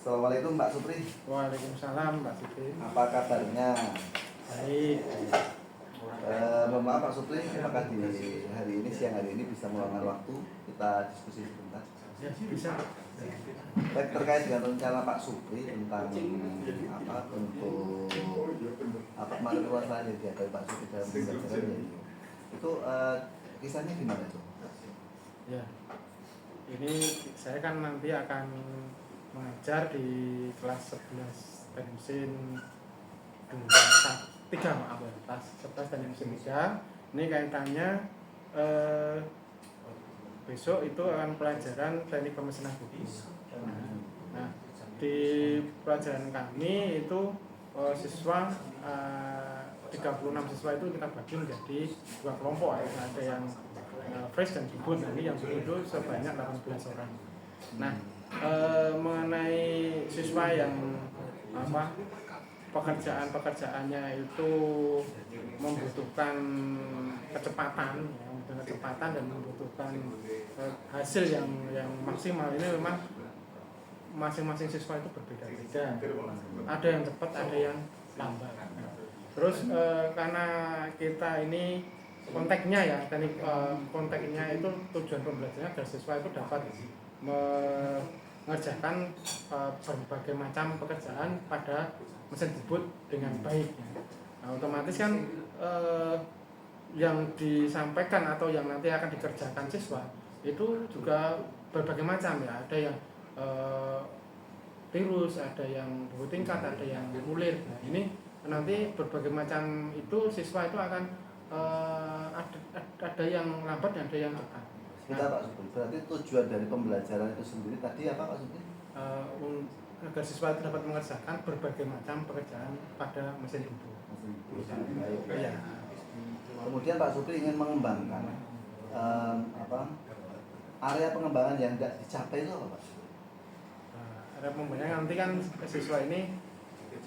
Assalamualaikum Pak Supri. Waalaikumsalam Pak Supri. Apa kabarnya? Baik. Mohon maaf Pak Supri, apakah di hari ini siang hari ini bisa meluangkan waktu kita diskusi sebentar? Ya, bisa. Baik, terkait dengan rencana Pak Supri tentang untuk kemarin keluasan yang dihadapi Pak Supri dalam pembelajaran itu kisahnya gimana tuh? Ya, ini saya kan nanti akan mengajar di kelas 11 teknik mesin 3 maaf ya, kelas 11 teknik mesin 3. Ini kaitannya besok itu akan pelajaran teknik pemesinan buku. Nah, di pelajaran kami itu siswa 36 siswa itu kita bagi menjadi 2 kelompok ya. Ada yang fresh dan debut, nanti yang debut itu sebanyak 18 orang. Nah, mengenai siswa yang pekerjaannya itu membutuhkan kecepatan dan membutuhkan hasil yang maksimal, ini memang masing-masing siswa itu berbeda-beda. Ada yang cepat, ada yang lambat. Terus karena kita ini konteksnya ya, konteksnya itu tujuan pembelajarannya agar siswa itu dapat mengerjakan berbagai macam pekerjaan pada mesin debut dengan baik. Nah, otomatis kan yang disampaikan atau yang nanti akan dikerjakan siswa itu juga berbagai macam ya. Ada yang tirus, ada yang dua tingkat, ada yang mulir. Nah, ini nanti berbagai macam itu siswa itu akan ada yang lambat, ada yang cepat. Kita Pak Supri, berarti tujuan dari pembelajaran itu sendiri tadi apa Pak Supri? Agar siswa itu dapat mengerjakan berbagai macam pekerjaan pada mesin debut. Ya. Kemudian Pak Supri ingin mengembangkan area pengembangan yang tidak dicapai itu apa Pak? Area pengembangan nanti kan siswa ini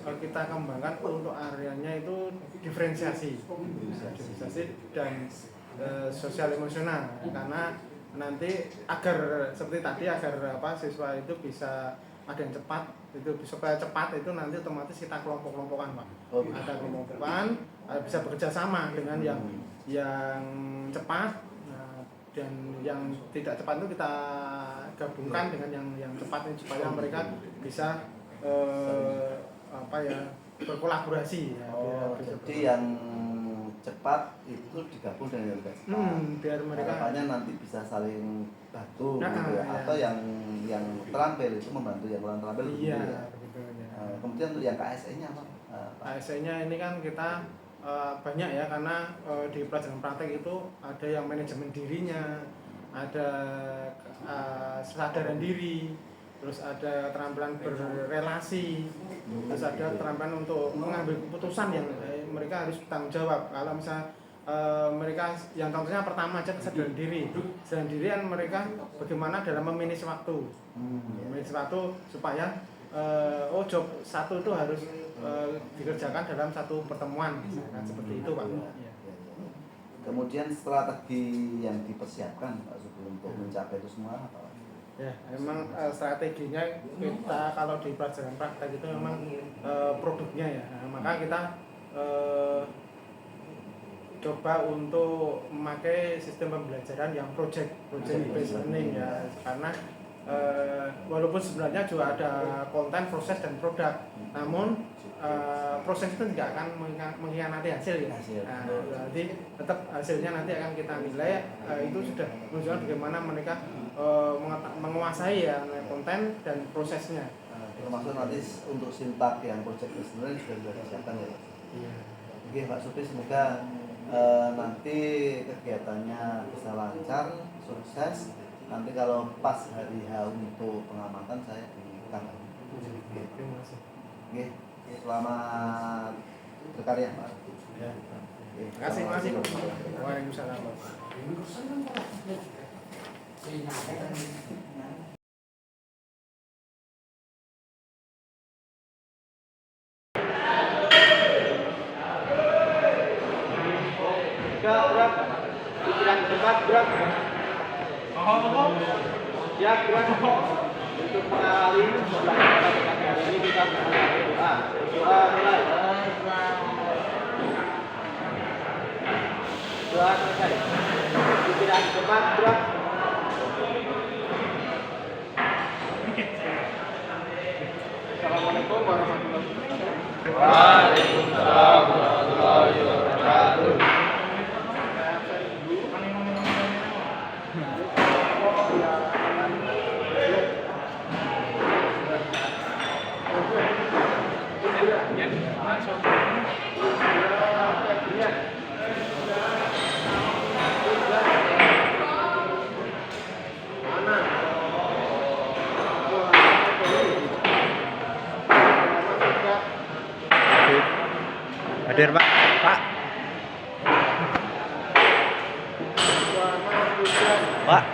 kita kembangkan untuk areanya itu diferensiasi dan sosial emosional, karena nanti agar seperti tadi agar siswa itu bisa ada yang cepat, itu supaya cepat itu nanti otomatis kita kelompok-kelompokan Pak. Ada kelompokan, bisa bekerja sama dengan yang cepat, dan yang tidak cepat itu kita gabungkan dengan yang cepat ini supaya mereka bisa berkolaborasi ya, jadi yang cepat itu digabung dengan yang tidak cepat, biar mereka harapannya nanti bisa saling bantu gitu ya. Atau yang terampil itu membantu yang kurang terampil gitu ya. Kemudian untuk yang KSE-nya apa? KSE-nya ini kan kita banyak ya, karena di pelajaran praktek itu ada yang manajemen dirinya, ada kesadaran diri, terus ada keterampilan berrelasi, terus ada keterampilan untuk mengambil keputusan yang mereka harus tanggung jawab. Kalau misalnya mereka yang contohnya pertama aja kesadaran diri kan mereka bagaimana dalam memanage waktu, supaya job satu itu harus dikerjakan dalam satu pertemuan, misalkan seperti itu Pak. Kemudian strategi yang dipersiapkan Pak sebelum untuk mencapai itu semua apa? Ya, memang strateginya kita kalau di pelajaran praktek itu memang produknya ya. Nah, maka kita coba untuk memakai sistem pembelajaran yang project based learning ya, karena walaupun sebenarnya juga ada konten, proses dan produk, namun proses itu tidak akan mengkhianati hasil ya. Nah, jadi tetap hasilnya nanti akan kita nilai, itu sudah menunjukkan bagaimana mereka menguasai ya konten dan prosesnya. Termasuk nanti untuk sintak yang project sebenarnya sudah disiapkan ya Pak? Iya. Oke Pak Supri, semoga nanti kegiatannya bisa lancar, sukses. Nanti kalau pas hari H untuk pengamatan saya dikabarin. Terima kasih. Oke, selamat berkarya Pak. Ya. Terima kasih. Waalaikumsalam. Gerak, pikiran cepat gerak. Ya gerak. Untuk mengawali pembelajaran ini kita mulai berdoa. Doa mulai. Doa selesai. Tidak di depan gerak. Assalamualaikum warahmatullahi wabarakatuh. Waalaikumsalam warahmatullahi wabarakatuh. Hadir Pak. Pak. Pak.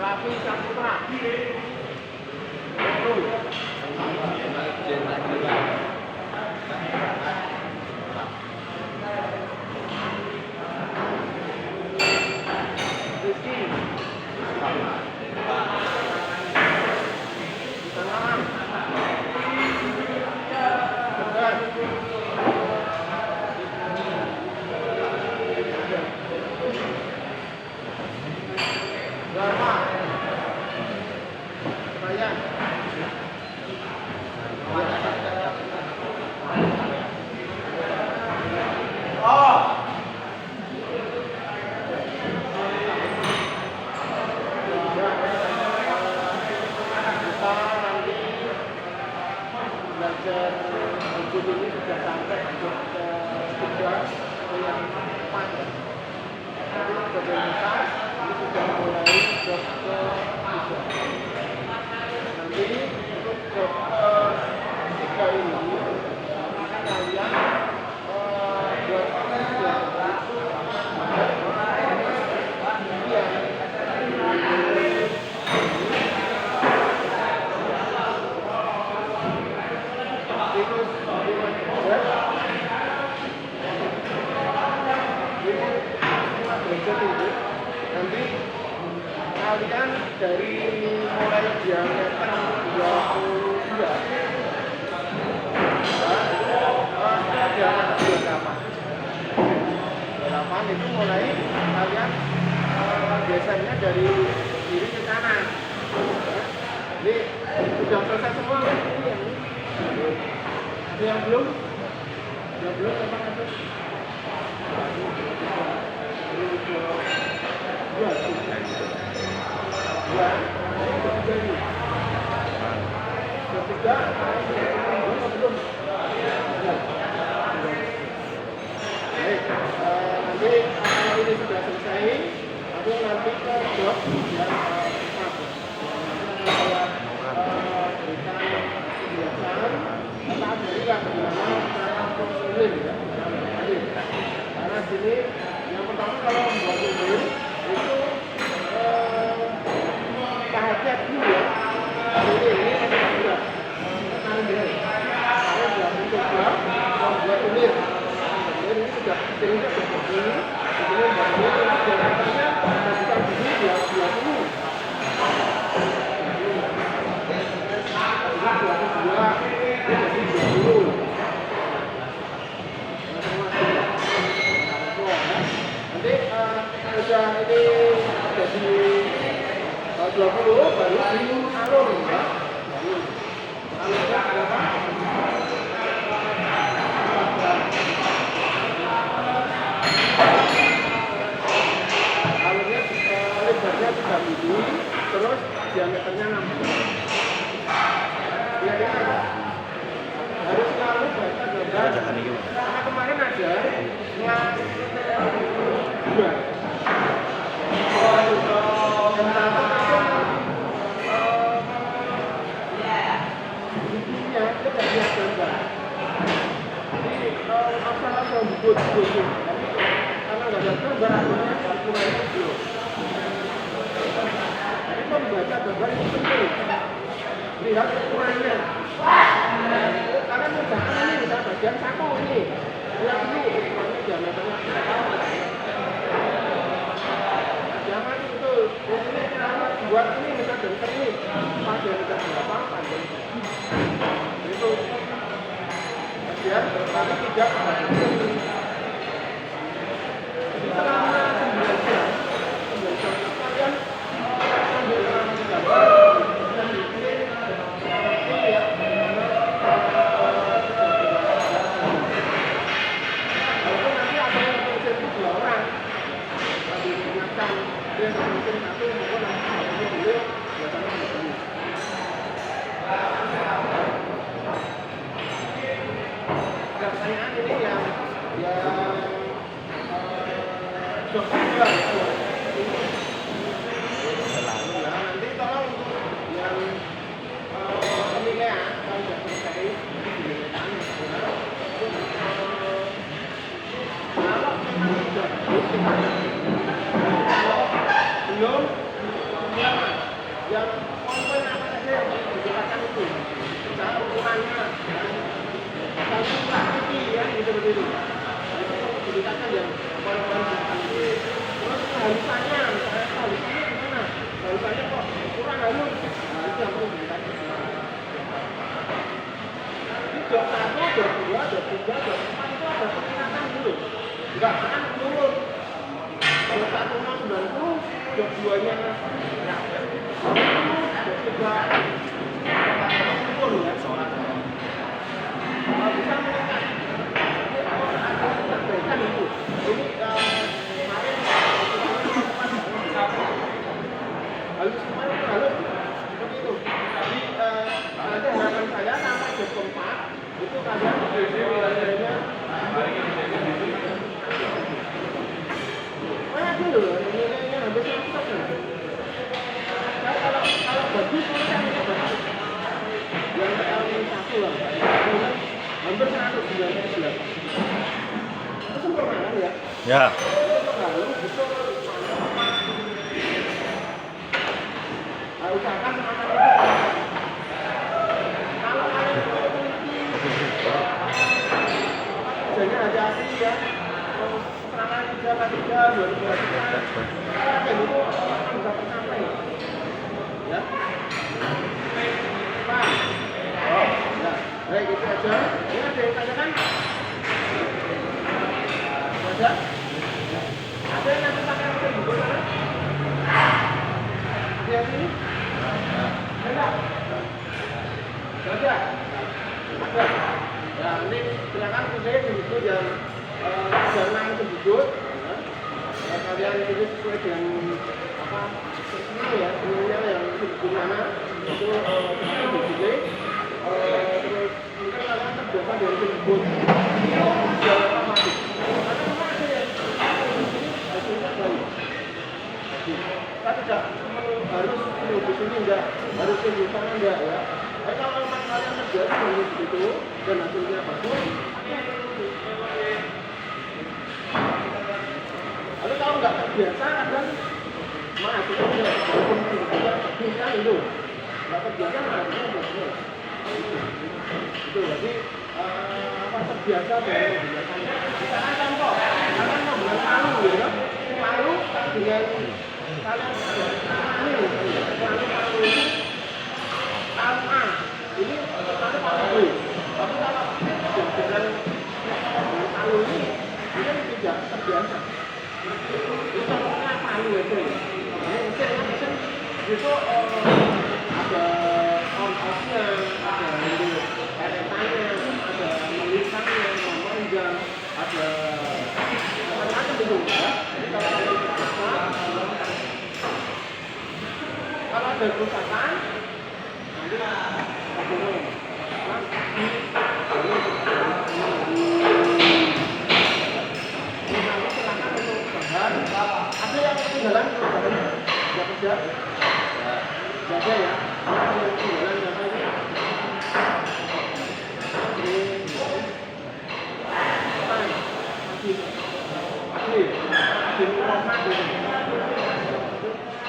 Rafi Saputra. Rizky. Salam. Dharma. Ryan. Kita nanti belajar buku ini sudah sampai untuk ketiga atau yang empat. Nanti pemerintah ini sudah mulai job ke-3. Nanti untuk job ke-3 ini kalian buat kegiatan nanti kalian dari mulai diameter 22 28 itu mulai kalian biasanya dari kiri ke kanan. Jadi sudah selesai semua kan? Ada yang belum? Yang belum memang ada. Nanti kalau ini sudah selesai, aku nanti ke job yang 4. Berikan kebiasaan, kita berikan bagaimana cara mengulik ya. Karena sini yang pertama kalau membuat email itu tahapnya dulu ya. Ini sudah berat. Saya sudah mencoba membuat email. Ini sudah seringnya seperti ini. Sebelum membuat email diameternya bukan begini ya 20. Ini 22, ini jadi 20. Nanti udah ini jadi 20 baru di alur ya. Alurnya berapa? Alurnya lebarnya 3 mili, terus diameternya 6 mili. Ya, harus selalu baca gambar. Karena kemarin ada yang 2. Bukunya itu tidak lihat gambar. Jadi masalah yang buku baca gambar itu penting. Lihat ukurannya. Karena misalkan ini bisa bagian satu ini. Lihat dulu ukurannya diameternya berapa. Jangan itu. Ini cara buat ini bisa jengker ini. Diameter berapa panjang. Itu. Kemudian tapi tidak selama 9 jam kalian ambil gambar dan dipilih ya walaupun nanti ada yang mesin 2 orang tadi mengingatkan dia mesin 1 maupun nanti beliau biasanya mesin pertanyaan ini yang dokter nanti tolong yang pemilihan kalau sudah selesai diberikan kalau memang sudah belum yang poin apa saja yang diberikan itu misalnya ukurannya kalau praktik ya gitu begitu diberikan yang poin-poin terus halusannya misalnya halusannya gimana halusannya kok kurang halus nah itu yang perlu diberikan ini jok 1, jok 2, jok 3, jok 4 itu ada peningkatan dulu enggak kan menurun jok 1 nya 90 jok 2 nya 90 jok 3 turun ya kalau bisa meningkat ada perbaikan itu ini kemarin halus kemarin halus seperti itu jadi nanti harapan saya sampai jam 4 itu kalian nilainya banyak dulu nilainya hampir 100 saya kalau bagus saya ini bagus yang PL1 lah hampir 198 itu sempurna kan ya? Ya. Usahakan semangat itu kalau kalian memiliki kerjanya hati-hati ya serangan 3x3 2023 dan itu akan bisa tercapai ya Pak ya baik itu aja ini ada yang tanyakan ada yang nanti pakai apa di mana ada yang ini enggak ada ya ini silakan saya begitu jam 6 sebut ya kalian itu sesuai dengan apa sesuai ya semuanya yang di mana itu kita disini terus mungkin kalian terbiasa dari sebut jalan apa sih karena memang ada yang hasilnya baik kita tidak harus menuju sini enggak harus menuju sana enggak ya tapi kalau memang kalian terbiasa dengan begitu dan hasilnya bagus lalu kalau nggak terbiasa kadang maaf itu walaupun tidak bisa itu nggak terbiasa hasilnya bagus itu jadi apa terbiasa dengan biasanya misalkan contoh kalian mau bulan Palu ya Palu dengan kalian Palu ini Palu A ini Palu B tapi kalau dengan Palu ini tidak terbiasa itu contohnya Palu itu mesin itu ada on-off-nya ada eretannya ada melisannya memanjang ada macam-macam itu ya jadi kalau kalian terbiasa kalau ada kerusakan nanti hubungi silakan untuk bahan ada yang ketinggalan nggak kerja jaga ya ada yang ketinggalan jaga ini asli rumah gitu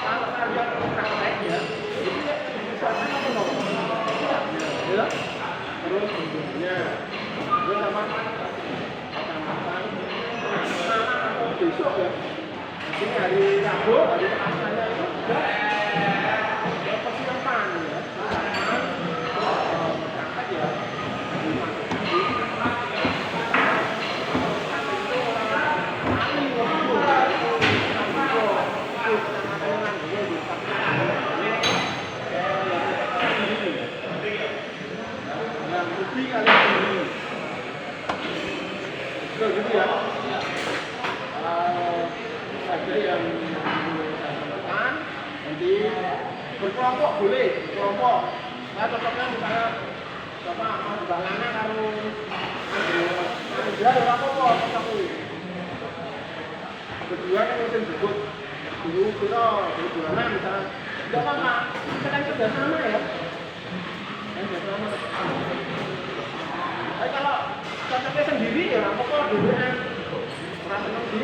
kalau kalian praktek ya karbo dari rasanya itu juga persiapan ya, berangkat ya. Gitu ya. Ada yang saya sampaikan nanti berkelompok boleh, berkelompok. Saya cocoknya misalnya bapak mau dibangannya kalau dia apa-apa tapi berdua kan mungkin disebut dulu kita berdua misalnya tidak apa-apa, kita kan kerjasama ya. Kerjasama. Tapi kalau cocoknya sendiri ya apa-apa dulu kan orang senang di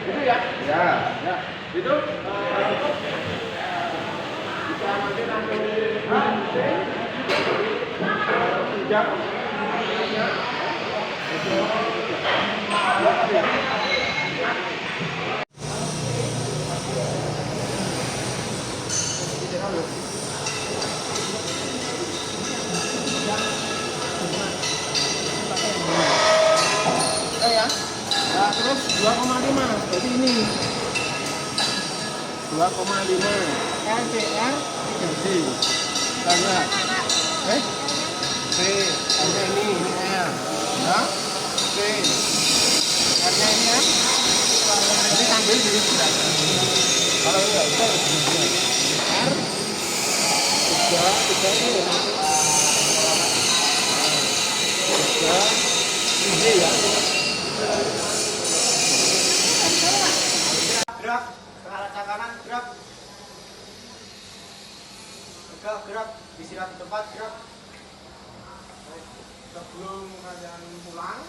itu ya? Ya. Itu bisa nanti langsung sejak ya. Nah, terus 2,5 jadi ini 2,5 LCR 3C tanya C hanya ini L ya C hanya ini ya ini sambil di kalau enggak bisa R 3 ini 3 ya gerak ke arah kanan gerak gerak istirahat di tempat gerak. Sebelum kalian pulang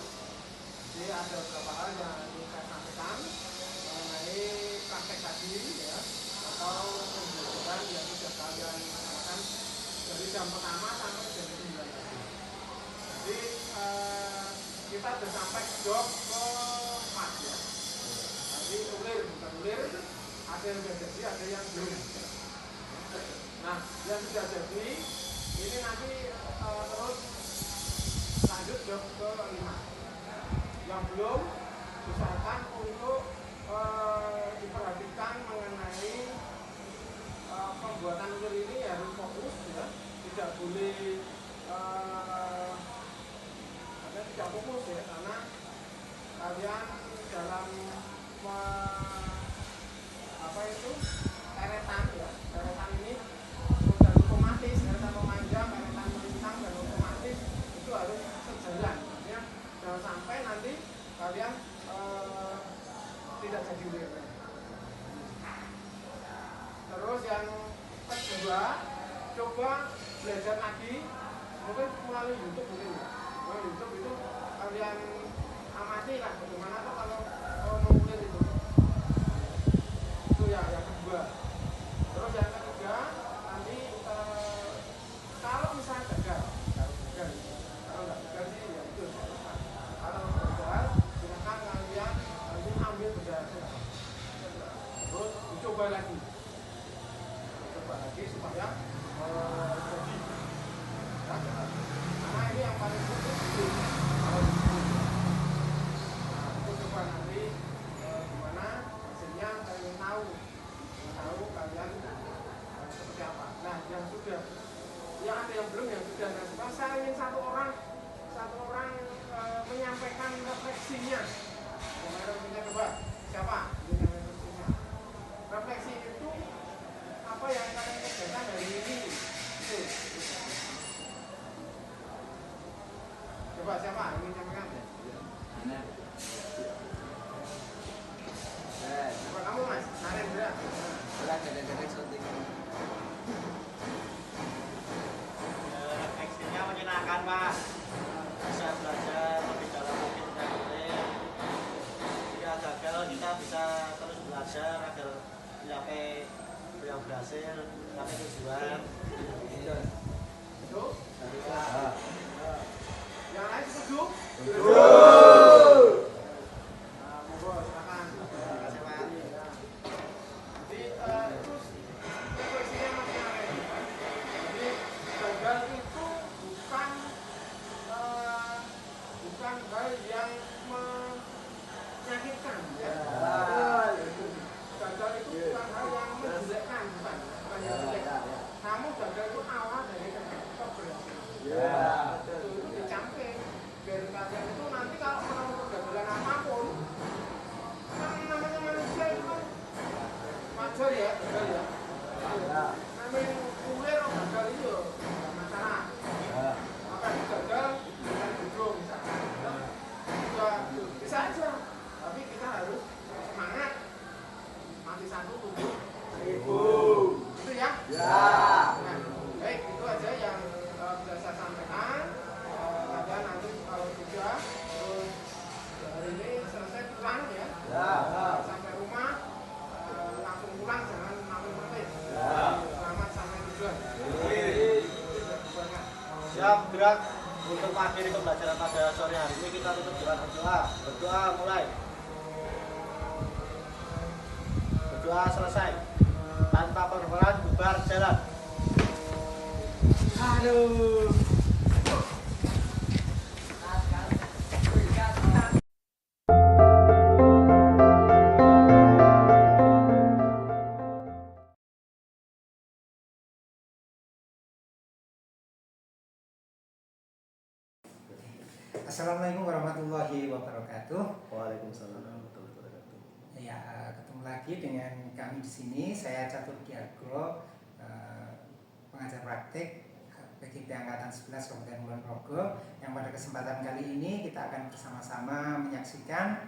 jadi ada beberapa hal yang ingin saya sampaikan mengenai praktek tadi ya atau pembelajaran yang sudah kalian lakukan dari jam pertama sampai jam 9 tadi. Jadi kita sudah sampai job ke 4 ya. Jadi ulir, bukan ulir, ada yang sudah jadi, ada yang belum. Nah, yang sudah jadi, ini nanti terus lanjut job ke 5. Yang belum, usahakan untuk diperhatikan mengenai pembuatan ulir ini harus fokus ya. Tidak boleh tidak fokus ya, karena kalian dalam teretan ya, teretan ini dan otomatis, teretan memanjang, teretan melintang dan otomatis itu harus sejalan ya, jangan sampai nanti kalian tidak jadi ulir. Terus yang kedua, coba belajar lagi, mungkin melalui YouTube mungkin ya. Melalui YouTube itu kalian amati lah bagaimana tuh kalau mengulir itu ya yang kedua. Terus yang ketiga nanti kalau misalnya gagal kalau nggak gagal sih ya itu kalau gagal silakan kalian nanti ambil berdasar terus dicoba lagi supaya jadi ya, karena ini yang paling penting itu coba nanti gimana hasilnya kalian tahu kalian seperti apa. Nah yang sudah, yang ada yang belum, yang sudah. Nah saya ingin satu orang menyampaikan refleksinya. Refleksinya coba siapa? Refleksinya. Refleksi itu apa yang kalian kerjakan hari ini? Itu. Coba siapa? Ingin sampaikan? Coba kamu Mas, Narendra. Refleksinya menyenangkan Pak, bisa belajar lebih dalam lagi tentang ulir. Jika gagal kita bisa terus belajar agar mencapai yang berhasil, mencapai tujuan. Itu? Yang lain setuju? Nah, monggo silakan. Terima kasih Pak. Jadi terus frekuensinya masih ada. Jadi gagal itu bukan bukan hal yang menyakitkan ya. Gagal itu bukan hal yang menjelekkan, bukan yang jelek. Namun gagal itu awal dari keberhasilan. Itu dicamping biar kalian itu nanti kalau menemukan kegagalan apapun, kan namanya manusia itu kan wajar ya, gagal ya. Namanya kulir atau gagal itu ya masalah. Maka gagal bukan bodoh misalkan. Ya bisa aja, tapi kita harus semangat. Mati 1 7.000. Itu ya? Nah, baik itu aja yang bisa saya sampaikan. Ada nanti kalau sudah terus hari ini selesai pulang ya. Sampai rumah langsung pulang, jangan mampir mampir. Selamat sampai tujuan. Siap gerak untuk mengakhiri pembelajaran pada sore hari ini. Kita tutup dengan berdoa. Berdoa mulai. Berdoa selesai. Tanpa perlawanan bubar jalan. Aduh. Assalamualaikum warahmatullahi wabarakatuh. Waalaikumsalam warahmatullahi wabarakatuh. Ya, ketemu lagi dengan kami di sini. Saya Catur Diago, pengajar praktik PGP Angkatan 11 Kabupaten Kulon Progo. Yang pada kesempatan kali ini kita akan bersama-sama menyaksikan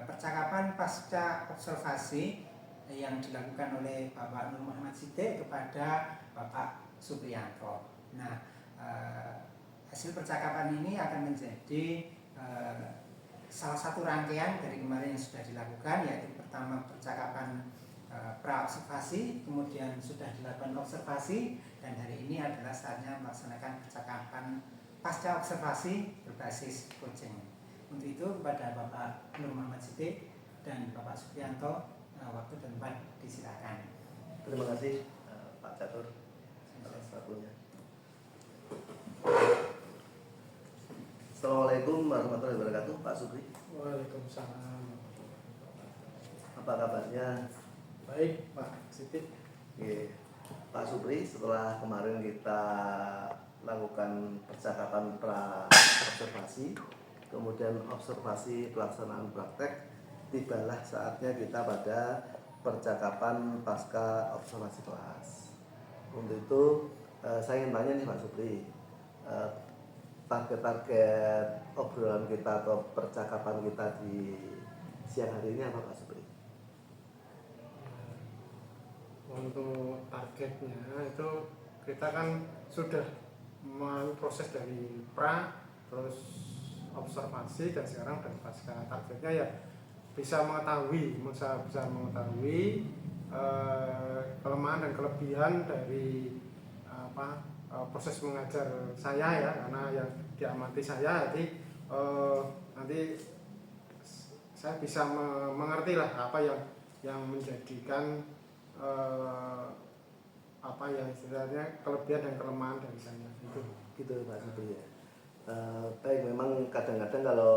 percakapan pasca observasi yang dilakukan oleh Bapak Nur Muhammad Siddiq kepada Bapak Supriyanto. Nah, hasil percakapan ini akan menjadi salah satu rangkaian dari kemarin yang sudah dilakukan, yaitu pertama percakapan pra-observasi, kemudian sudah dilakukan observasi, dan hari ini adalah saatnya melaksanakan percakapan pasca observasi berbasis coaching. Untuk itu kepada Bapak Nur Muhammad Siddiq dan Bapak Supriyanto, waktu dan tempat disilakan. Terima kasih Pak Catur atas waktunya. Assalamualaikum warahmatullahi wabarakatuh, Pak Supri. Waalaikumsalam. Apa kabarnya? Baik, Pak Siddiq. Oke. Pak Supri, setelah kemarin kita lakukan percakapan pra-observasi, kemudian observasi pelaksanaan praktek, tibalah saatnya kita pada percakapan pasca observasi kelas. Untuk itu saya ingin tanya nih Pak Supri, target-target obrolan kita atau percakapan kita di siang hari ini apa Pak Supri? Untuk targetnya itu kita kan sudah melalui proses dari pra, terus observasi, dan sekarang dan pasca. Targetnya ya bisa mengetahui kelemahan dan kelebihan dari proses mengajar saya ya, karena yang diamati saya nanti saya bisa mengerti lah apa yang menjadikan istilahnya kelebihan dan kelemahan dari saya itu. Gitu Pak Supri ya. Baik, memang kadang-kadang kalau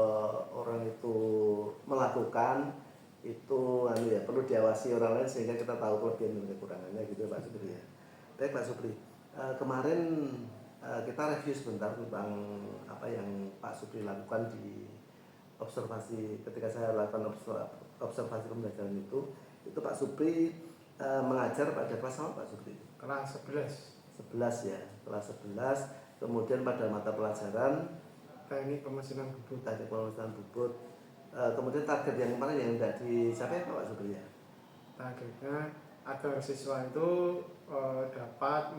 orang itu melakukan itu perlu diawasi orang lain sehingga kita tahu kelebihan dan kekurangannya gitu Pak Supri ya. Baik Pak Supri, kemarin kita review sebentar tentang apa yang Pak Supri lakukan di observasi. Ketika saya lakukan observasi pembelajaran itu Pak Supri mengajar pada kelas apa Pak Supri? Kelas 11 ya, kelas 11. Kemudian pada mata pelajaran teknik pemesinan bubut. Kemudian target yang kemarin yang tidak dicapai apa Pak Supri ya? Targetnya agar siswa itu dapat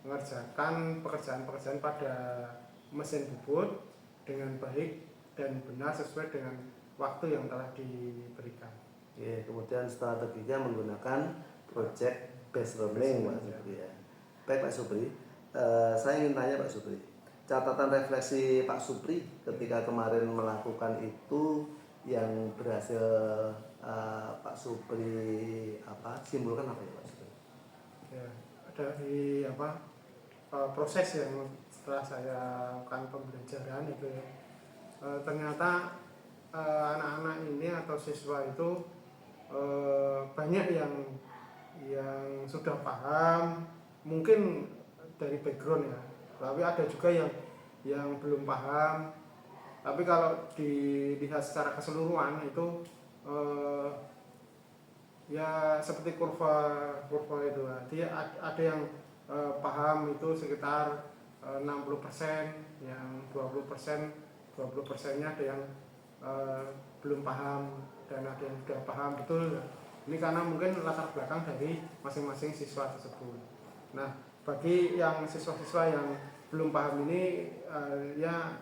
mengerjakan pekerjaan-pekerjaan pada mesin bubut dengan baik dan benar sesuai dengan waktu yang telah diberikan. Oke, kemudian strateginya menggunakan project based learning Pak Supri ya. Baik Pak Supri, saya ingin tanya Pak Supri, catatan refleksi Pak Supri ketika kemarin melakukan itu yang berhasil Pak Supri simpulkan apa ya Pak Supri? Ya, dari proses yang setelah saya lakukan pembelajaran itu ya, ternyata anak-anak ini atau siswa itu banyak yang sudah paham, mungkin dari background ya, tapi ada juga yang belum paham. Tapi kalau dilihat secara keseluruhan itu ya seperti kurva itu, dia ada yang paham itu sekitar 60%, yang 20%nya ada yang belum paham, dan ada yang sudah paham betul. Ini karena mungkin latar belakang dari masing-masing siswa tersebut. Nah, bagi yang siswa-siswa yang belum paham ini, ya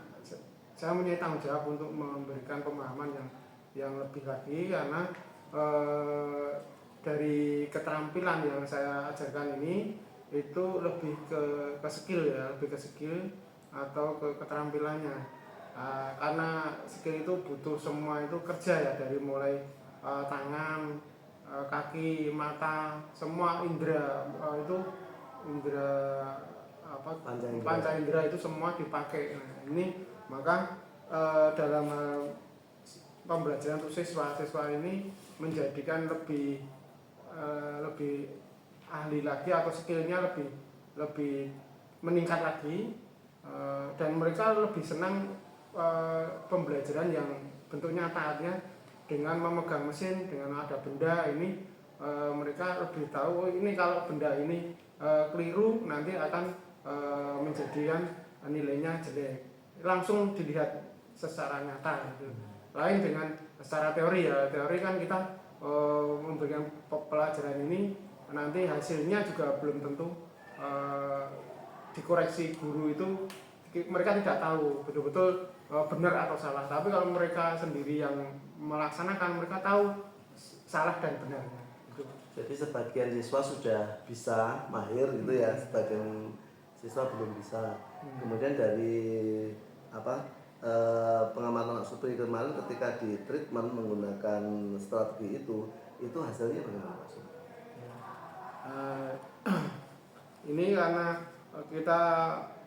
saya punya tanggung jawab untuk memberikan pemahaman yang lebih lagi, karena dari keterampilan yang saya ajarkan ini itu lebih ke skill ya, lebih ke skill atau ke keterampilannya. Karena skill itu butuh semua itu kerja ya, dari mulai tangan, kaki, mata, semua indera itu indera panca indera itu semua dipakai. Nah, ini maka dalam pembelajaran untuk siswa ini menjadikan lebih ahli lagi, atau skillnya lebih meningkat lagi, dan mereka lebih senang pembelajaran yang bentuk nyatanya dengan memegang mesin, dengan ada benda ini. Mereka lebih tahu, ini kalau benda ini keliru nanti akan menjadikan nilainya jelek, langsung dilihat secara nyata gitu. Lain dengan secara teori ya, teori kan kita memberikan pelajaran ini nanti hasilnya juga belum tentu dikoreksi guru itu, mereka tidak tahu betul-betul benar atau salah. Tapi kalau mereka sendiri yang melaksanakan, mereka tahu salah dan benarnya gitu. Jadi sebagian siswa sudah bisa mahir gitu ya, sebagian siswa belum bisa. Kemudian dari pengamatan Pak Supri kemarin ketika di treatment menggunakan strategi itu hasilnya bagaimana Pak Supri? Ini karena kita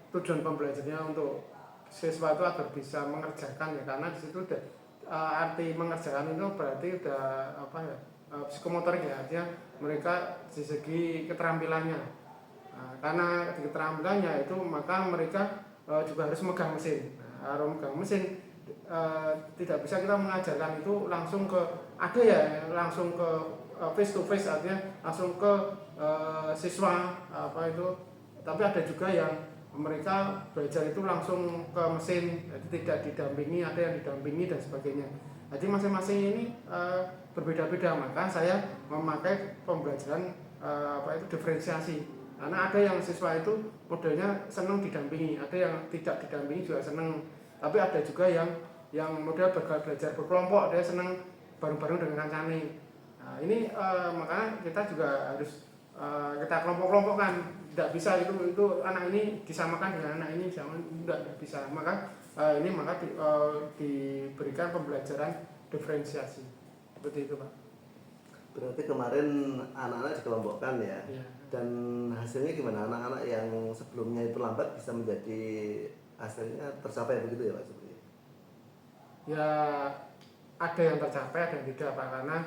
tujuan pembelajarannya untuk siswa itu agar bisa mengerjakan ya, karena di situ udah arti mengerjakan itu berarti udah psikomotorik ya, artinya mereka di segi keterampilannya. Karena di keterampilannya itu maka mereka juga harus megang mesin. Harus megang mesin, tidak bisa kita mengajarkan itu langsung ke langsung ke face to face, artinya langsung ke siswa tapi ada juga yang mereka belajar itu langsung ke mesin, jadi tidak didampingi, ada yang didampingi dan sebagainya. Jadi masing-masing ini berbeda-beda, maka saya memakai pembelajaran diferensiasi. Karena ada yang siswa itu modelnya senang didampingi, ada yang tidak didampingi juga senang. Tapi ada juga yang model belajar berkelompok, dia senang bareng-bareng dengan kancane. Nah, ini makanya kita juga harus kita kelompok-kelompokkan. Tidak bisa itu anak ini disamakan dengan anak ini, tidak bisa. Maka diberikan pembelajaran diferensiasi. Seperti itu, Pak. Berarti kemarin anak-anak dikelompokkan ya. Iya. Dan hasilnya gimana? Anak-anak yang sebelumnya itu lambat bisa menjadi hasilnya tercapai begitu ya Pak Supri? Ya ada yang tercapai, ada yang tidak Pak, karena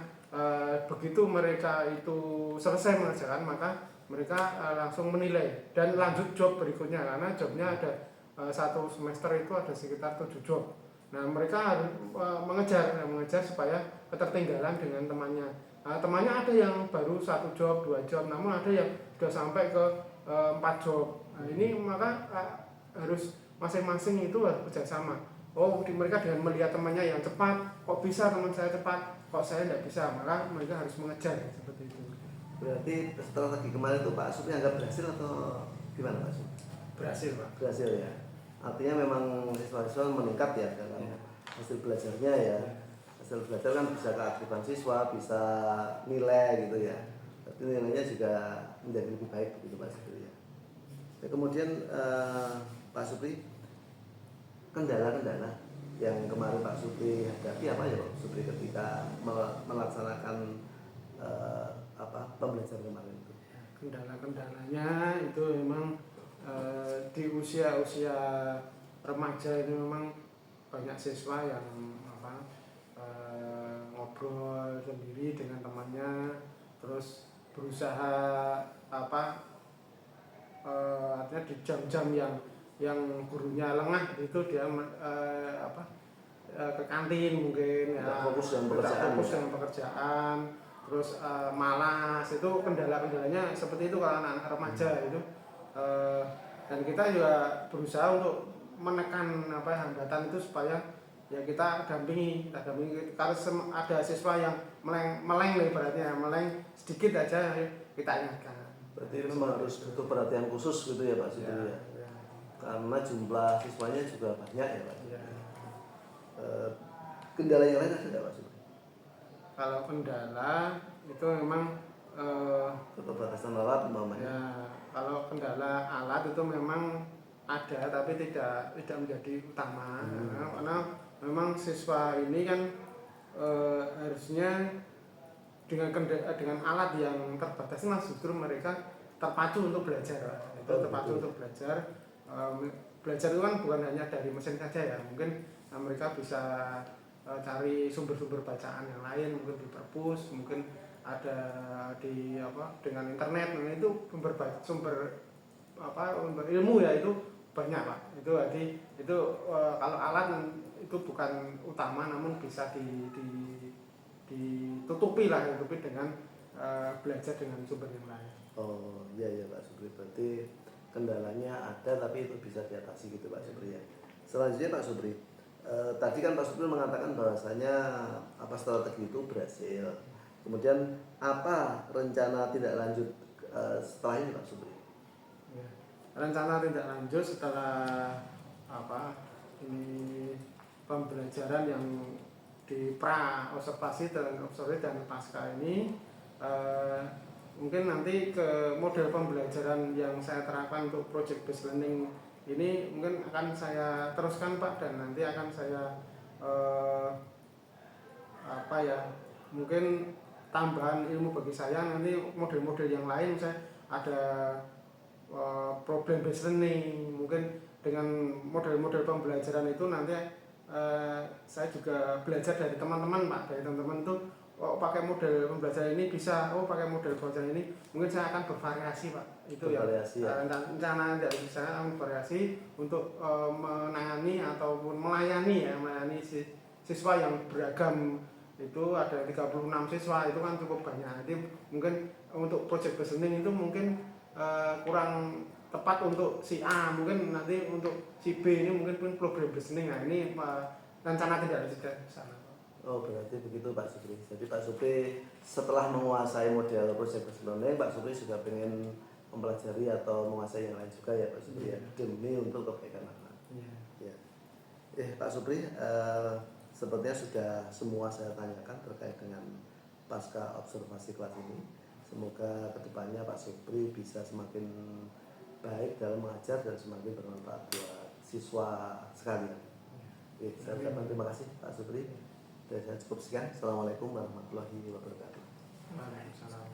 begitu mereka itu selesai mengerjakan maka mereka langsung menilai dan lanjut job berikutnya, karena jobnya ada satu semester itu ada sekitar 7 job. Nah mereka harus mengejar supaya ketertinggalan dengan temannya. Temannya ada yang baru 1 job, 2 job, namun ada yang sudah sampai ke 4 job. Nah, ini maka harus masing-masing itu harus kerjasama. Mereka dengan melihat temannya yang cepat, kok bisa teman saya cepat, kok saya tidak bisa, maka mereka harus mengejar seperti itu. Berarti strategi kemarin itu Pak Supri anggap berhasil atau gimana Pak Supri? Berhasil Pak. Berhasil ya. Artinya memang siswa-siswa meningkat ya dalam hasil belajarnya ya. Hasil belajar kan bisa keaktifan siswa, bisa nilai gitu ya. Tapi nilainya juga menjadi lebih baik begitu Pak Supri ya. Kemudian Pak Supri, kendala-kendala yang kemarin Pak Supri hadapi apa ya Pak Supri ketika melaksanakan pembelajaran kemarin itu? Kendala-kendalanya itu memang di usia-usia remaja itu memang banyak siswa yang ngobrol sendiri dengan temannya, terus berusaha artinya di jam-jam yang gurunya lengah itu dia ke kantin mungkin ya, fokus dengan pekerjaan, terus malas. Itu kendala-kendalanya seperti itu kalau anak-anak remaja itu, dan kita juga berusaha untuk menekan hambatan itu supaya ya kita dampingi kalau ada siswa yang meleng ibaratnya meleng sedikit aja kita ingatkan. Berarti memang harus butuh perhatian khusus gitu ya Pak Supri ya. Karena jumlah siswanya juga banyak ya Pak. Ya. Kendala yang lain ada nggak Pak Supri? Kalau kendala itu memang keterbatasan alat umpamanya. Ya, kalau kendala alat itu memang ada tapi tidak menjadi utama. Karena memang siswa ini kan harusnya dengan alat yang terbatas justru mereka terpacu untuk belajar. Untuk belajar. Belajar itu kan bukan hanya dari mesin saja ya, mungkin mereka bisa cari sumber-sumber bacaan yang lain, mungkin di perpus, mungkin ada di dengan internet. Nah, itu sumber ilmu ya itu banyak Pak. Itu jadi itu kalau alat itu bukan utama namun bisa ditutupi dengan belajar dengan sumber yang lain. Oh iya ya Pak Supri, berarti kendalanya ada tapi itu bisa diatasi gitu Pak Supri ya. Selanjutnya Pak Supri, tadi kan Pak Supri mengatakan bahwasanya strategi itu berhasil. Kemudian apa rencana tindak lanjut setelah ini Pak Supri? Ya, rencana tindak lanjut setelah ini pembelajaran yang di pra observasi dan pasca ini, mungkin nanti ke model pembelajaran yang saya terapkan untuk project based learning ini mungkin akan saya teruskan Pak, dan nanti akan saya mungkin tambahan ilmu bagi saya nanti model-model yang lain. Saya ada problem based learning, mungkin dengan model-model pembelajaran itu nanti saya juga belajar dari teman-teman Pak, dari teman-teman itu pakai model pembelajaran ini bisa, pakai model pembelajaran ini mungkin saya akan bervariasi Pak. Itu bervariasi, ya rencana dari saya akan bervariasi untuk menangani ataupun melayani siswa yang beragam. Itu ada 36 siswa, itu kan cukup banyak. Jadi mungkin untuk project based learning itu mungkin kurang tepat untuk si A, mungkin nanti untuk si B ini mungkin program based learning. Nah ini rencana tidak lanjut ke sana. Oh berarti begitu Pak Supri. Jadi Pak Supri setelah menguasai model project based learning, Pak Supri juga pengen mempelajari atau menguasai yang lain juga ya Pak Supri ya, demi untuk kebaikan anak. Ya. Pak Supri, sepertinya sudah semua saya tanyakan terkait dengan pasca observasi kelas ini. Semoga kedepannya Pak Supri bisa semakin baik dalam mengajar dan semakin bermanfaat buat siswa sekalian. Saya ucapkan terima kasih Pak Supri. Dan saya cukup sekian. Assalamualaikum warahmatullahi wabarakatuh. Waalaikumsalam.